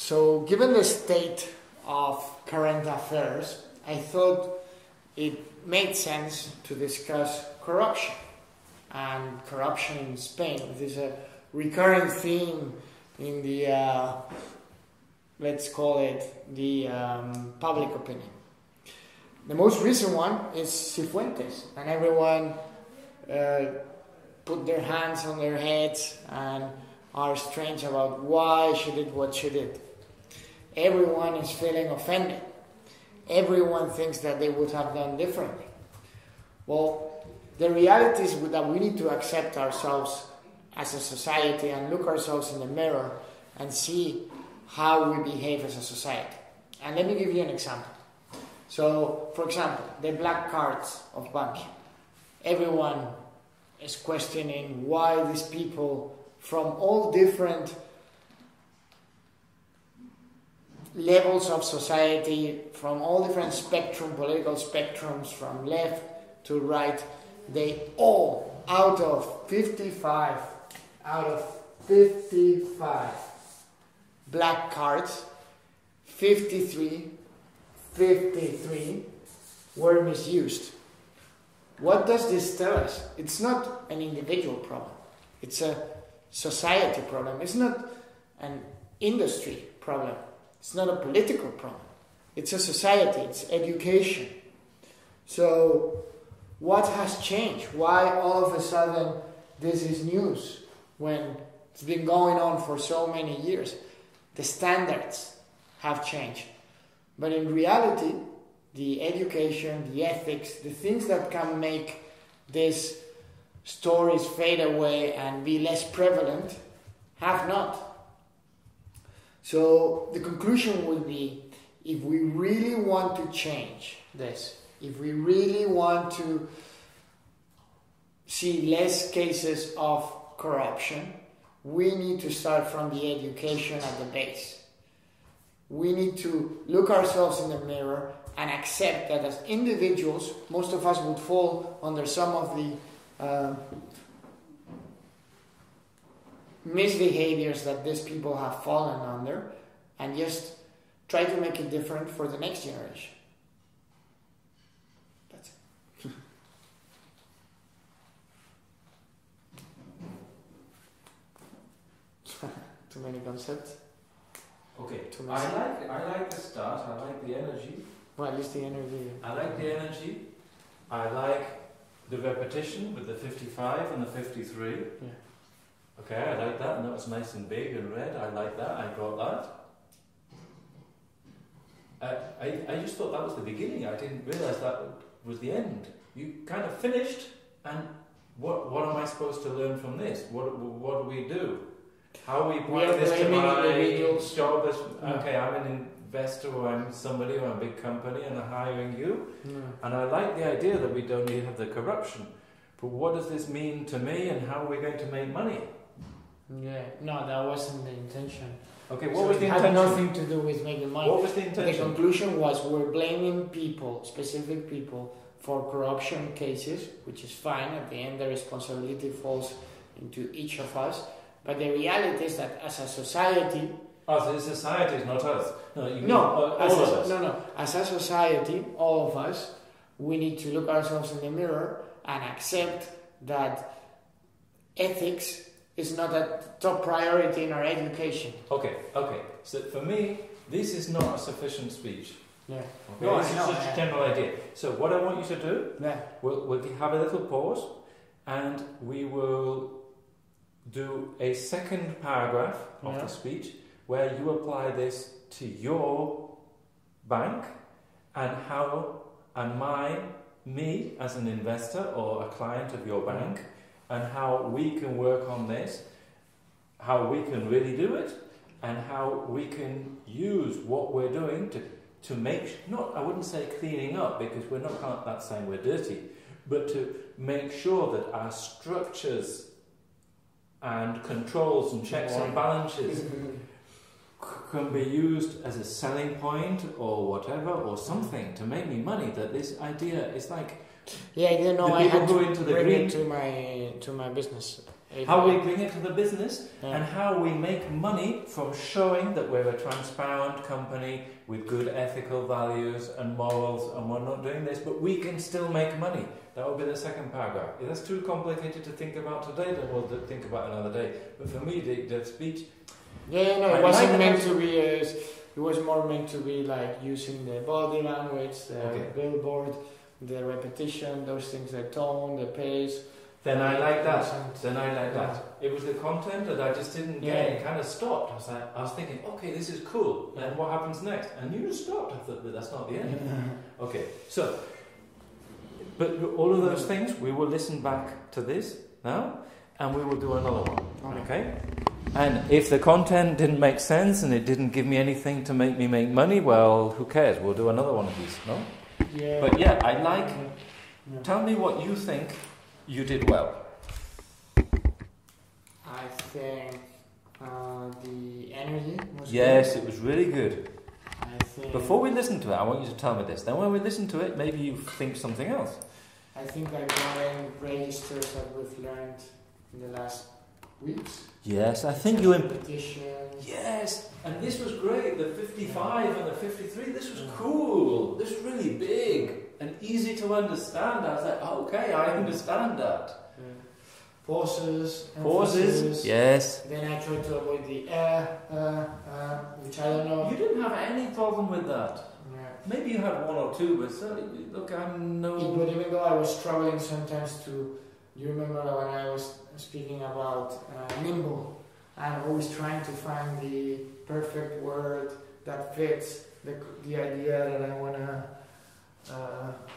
So, given the state of current affairs, I thought it made sense to discuss corruption. And corruption in Spain. This is a recurring theme in the, let's call it, the public opinion. The most recent one is Cifuentes, and everyone put their hands on their heads and are strange about why she did what she did. Everyone is feeling offended. Everyone thinks that they would have done differently. Well, the reality is that we need to accept ourselves as a society and look ourselves in the mirror and see how we behave as a society. And let me give you an example. So, for example, the black cards of banking. Everyone is questioning why these people from all different levels of society, from all different political spectrums, from left to right, they all, out of 55 black cards, 53 were misused. What does this tell us? It's not an individual problem. It's a society problem. It's not an industry problem. It's not a political problem. It's a society. It's education. So, what has changed? Why all of a sudden this is news when it's been going on for so many years? The standards have changed. But in reality, the education, the ethics, the things that can make these stories fade away and be less prevalent have not. So the conclusion would be, if we really want to change this, if we really want to see less cases of corruption, we need to start from the education at the base. We need to look ourselves in the mirror and accept that as individuals, most of us would fall under some of the misbehaviors that these people have fallen under, and just try to make it different for the next generation. That's it. Too many concepts? Okay, I like the start, I like the energy. Well, at least the energy. I like the energy. I like the repetition with the 55 and the 53. Yeah. Okay, I like that, and that was nice and big and red. I like that, I got that. I just thought that was the beginning. I didn't realise that was the end. You kind of finished, and what am I supposed to learn from this? What do we do? How we apply this to my job as, okay, I'm an investor or I'm somebody or I'm a big company and I'm hiring you. And I like the idea that we don't need to have the corruption. But what does this mean to me and how are we going to make money? Yeah, no, that wasn't the intention. Okay, what was the intention? It had nothing to do with making money. What was the intention? The conclusion was we're blaming people, specific people, for corruption cases, which is fine. At the end, the responsibility falls into each of us. But the reality is that as a society... Oh, so the society is not us. No, as a society, all of us, we need to look ourselves in the mirror and accept that ethics is not a top priority in our education. Okay. So for me, this is not a sufficient speech. Yeah. Okay? No, this is just a general idea. So what I want you to do, we'll have a little pause, and we will do a second paragraph of the speech where you apply this to your bank and how me as an investor or a client of your bank, and how we can work on this, how we can really do it, and how we can use what we're doing to make, I wouldn't say cleaning up, because we're not saying we're dirty, but to make sure that our structures and controls and checks and balances can be used as a selling point or whatever, or something to make me money. That this idea is like... Yeah, I didn't know I had to bring it to my business. How we bring it to the business, and how we make money from showing that we're a transparent company with good ethical values and morals, and we're not doing this, but we can still make money. That would be the second paragraph. If that's too complicated to think about today, then we'll think about another day. But for me, the speech... it wasn't meant to be... it was more meant to be like using the body language, the billboard, the repetition, those things, the tone, the pace... Then I like that. It was the content that I just didn't get. It kind of stopped. I was thinking, okay, this is cool. And what happens next? And you just stopped. I thought, but that's not the end. Okay, so, but all of those things, we will listen back to this now, and we will do another one. Okay? And if the content didn't make sense and it didn't give me anything to make me make money, well, who cares? We'll do another one of these, no? Yeah. But yeah, I like... Tell me what you think you did well. I think the energy was Yes, good. it was really good. I think Before we listen to it, I want you to tell me this. Then when we listen to it, maybe you think something else. I think I got in registers that we've learned in the last weeks. Yes, I think you... Repetitions. Yes, and this was great. The 55 and the 53, this was cool. This was really big and easy to understand. I was like, okay, I understand that. Pauses. Pauses, yes. Then I tried to avoid the which I don't know. You didn't have any problem with that. Yeah. Maybe you had one or two, but certainly, look, I'm no... But even though I was struggling sometimes to... You remember when I was speaking about nimble? I'm always trying to find the perfect word that fits the idea that I want to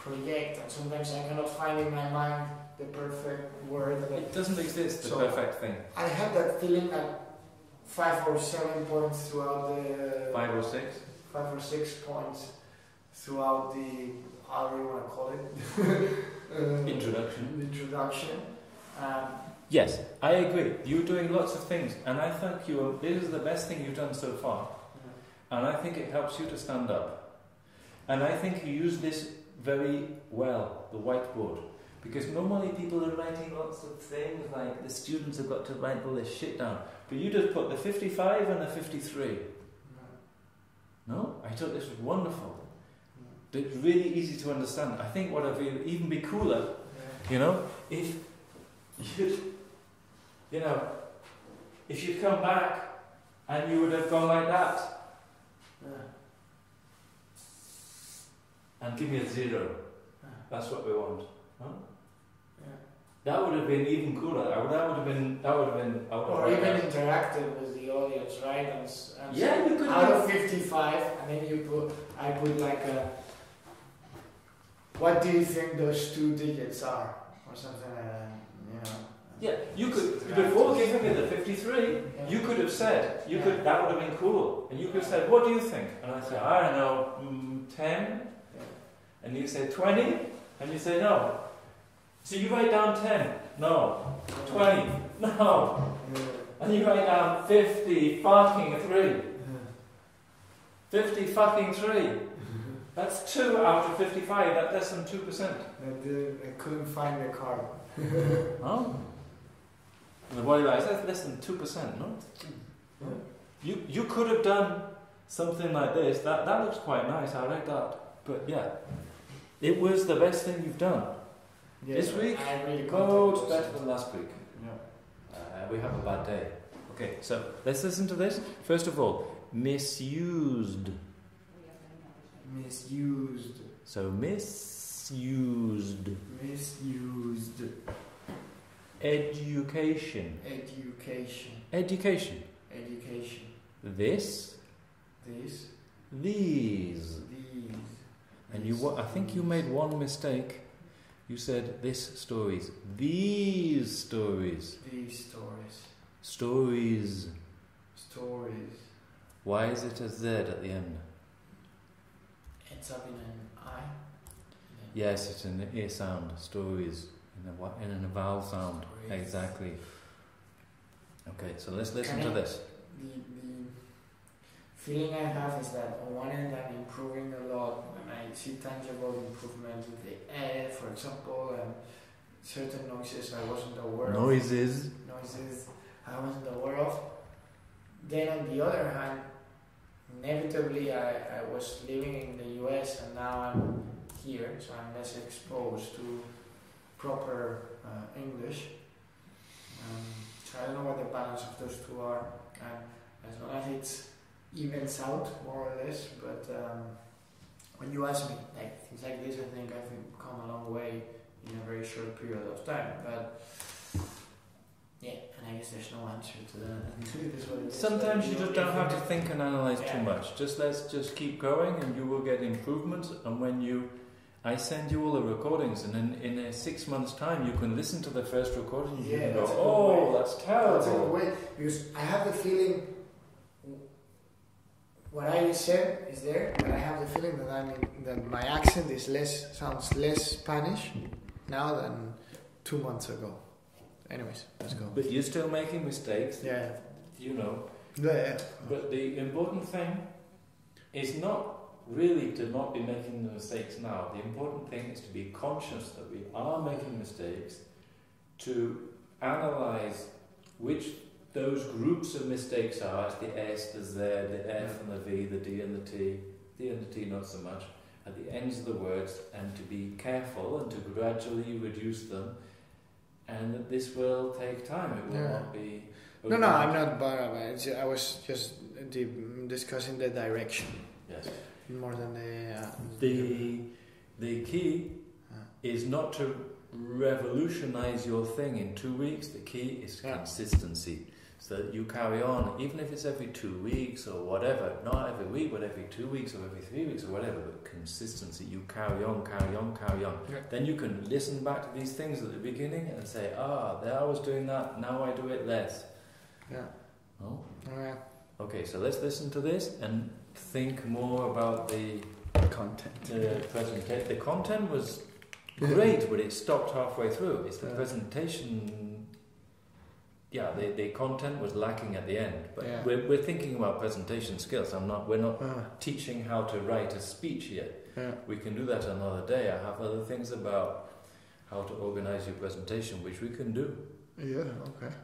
project. And sometimes I cannot find in my mind the perfect word. It doesn't exist, the so perfect thing. I had that feeling at 5 or 7 points throughout the... 5 or 6? 5 or 6 points throughout the... How do you want to call it? Introduction. Yes, I agree. You're doing lots of things, and I think this is the best thing you've done so far. And I think it helps you to stand up. And I think you use this very well, the whiteboard. Because normally people are writing lots of things, like the students have got to write all this shit down. But you just put the 55 and the 53. No? I thought this was wonderful. It's really easy to understand. I think what would even be cooler, if you'd come back and you would have gone like that. And give me a 0. That's what we want. Huh? That would have been even cooler. That would have been. Or even interactive with the audience, right? And yeah, you could. Out of 55, and then I put like a. What do you think those 2 digits are, or something like that? Yeah, you could. Before giving me the 53, you could have said. That would have been cool, and you could have said, "What do you think?" And I said, "I don't know, 10." And you say 20, and you say no. So you write down 10, no. 20, no. And you write down 50 fucking 3. 50 fucking 3. That's 2 out of 55, that's less than 2%. I couldn't find the card. Oh? And what do I say? That's less than 2%, no? You could have done something like this. That looks quite nice, I like that. But yeah, it was the best thing you've done. Yeah, this week, it's better than last week. Yeah. We have a bad day. Okay, so let's listen to this. First of all, misused. Misused. So misused. Misused. Education. Education. Education. Education. This. This. These. These. And I think you made one mistake. You said this stories. These stories. These stories. Stories. Stories. Why is it a Z at the end? It's up in an I. Yes, it's an ear sound. Stories. In a vowel sound. Stories. Exactly. Okay, so let's listen to this. The feeling I have is that on one end I'm improving a lot when I see tangible improvement with the for example, and certain noises I wasn't aware of. Noises I wasn't aware of. Then on the other hand, inevitably I was living in the US and now I'm here, so I'm less exposed to proper English. So I don't know what the balance of those two are, and as long as it evens out more or less. But when you ask me like things like this, I think I've come a long way in a very short period of time. But yeah, and I guess there's no answer to that. Sometimes you just don't have to think and analyze too much. Let's just keep going, and you will get improvements. And when I send you all the recordings, and in a 6 months' time, you can listen to the first recording and you can go, "Oh, that's terrible." That's a good way, because I have the feeling what I said is there, but I have the feeling that my accent sounds less Spanish now than 2 months ago. Anyways, let's go. But you're still making mistakes. Yeah. You know. Yeah. But the important thing is not really to not be making the mistakes now. The important thing is to be conscious that we are making mistakes, to analyze which those groups of mistakes are. It's the S, the Z, the F and the V, the D and the T. D and the T not so much. At the ends of the words, and to be careful and to gradually reduce them. And that this will take time. It will not be... No, I'm not bothered about it. I was just discussing the direction. Yes. More than the key is not to revolutionize your thing in 2 weeks. The key is consistency, so that you carry on, even if it's every 2 weeks or whatever. Not every week, but every 2 weeks or every 3 weeks or whatever. But consistency. You carry on. Yeah. Then you can listen back to these things at the beginning and say, there I was doing that. Now I do it less. Yeah. Oh. Yeah. Okay, so let's listen to this and think more about the content. The presentation. The content was great, but it stopped halfway through. It's the presentation. Yeah, the content was lacking at the end. But we're thinking about presentation skills. We're not teaching how to write a speech yet. Yeah. We can do that another day. I have other things about how to organize your presentation, which we can do. Yeah. Okay.